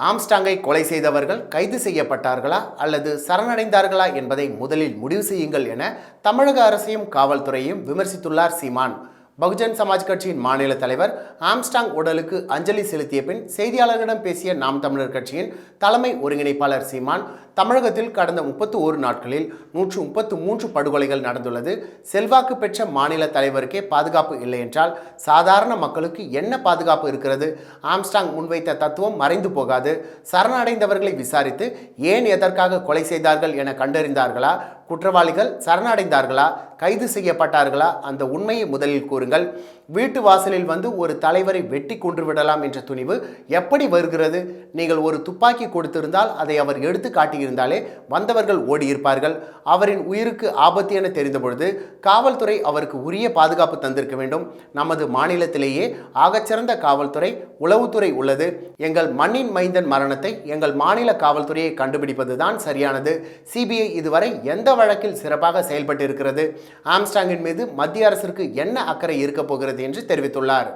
ஆம்ஸ்டாங்கை கொலை செய்தவர்கள் கைது செய்யப்பட்டார்களா அல்லது சரணடைந்தார்களா என்பதை முதலில் முடிவு செய்யுங்கள் என தமிழக அரசையும் காவல்துறையையும் விமர்சித்துள்ளார் சீமான். பகுஜன் சமாஜ் கட்சியின் மாநில தலைவர் ஆம்ஸ்டாங் உடலுக்கு அஞ்சலி செலுத்திய பின் செய்தியாளர்களிடம் பேசிய நாம் தமிழர் கட்சியின் தலைமை ஒருங்கிணைப்பாளர் சீமான், தமிழகத்தில் கடந்த 31 நாட்களில் 133 படுகொலைகள் நடந்துள்ளது. செல்வாக்கு பெற்ற மாநில தலைவருக்கே பாதுகாப்பு இல்லை என்றால் சாதாரண மக்களுக்கு என்ன பாதுகாப்பு இருக்கிறது? ஆம்ஸ்டாங் முன்வைத்த தத்துவம் மறைந்து போகாது. சரணடைந்தவர்களை விசாரித்து ஏன் எதற்காக கொலை செய்தார்கள் என கண்டறிந்தார்களா? குற்றவாளிகள் சரணடைந்தார்களா? கைது செய்யப்பட்டார்களா? அந்த உண்மையை முதலில் கூறுங்கள். வீட்டு வாசலில் வந்து ஒரு தலைவரை வெட்டி கொன்று விடலாம் என்ற துணிவு எப்படி வருகிறது? நீங்கள் ஒரு துப்பாக்கி கொடுத்திருந்தால் அதை அவர் எடுத்து காட்டியிருந்தாலே வந்தவர்கள் ஓடியிருப்பார்கள். அவரின் உயிருக்கு ஆபத்து என தெரிந்த பொழுது காவல்துறை அவருக்கு உரிய பாதுகாப்பு தந்திருக்க வேண்டும். நமது மாநிலத்திலேயே ஆகச்சிறந்த காவல்துறை, உளவுத்துறை உள்ளது. எங்கள் மண்ணின் மைந்தன் மரணத்தை எங்கள் மாநில காவல்துறையை கண்டுபிடிப்பதுதான் சரியானது. சிபிஐ இதுவரை எந்த வழக்கில் சிறப்பாக செயல்பட்டு இருக்கிறது? ஆம்ஸ்டாங்கின் மீது மத்திய அரசிற்கு என்ன அக்கறை இருக்க போகிறது என்று தெரிவித்துள்ளார்.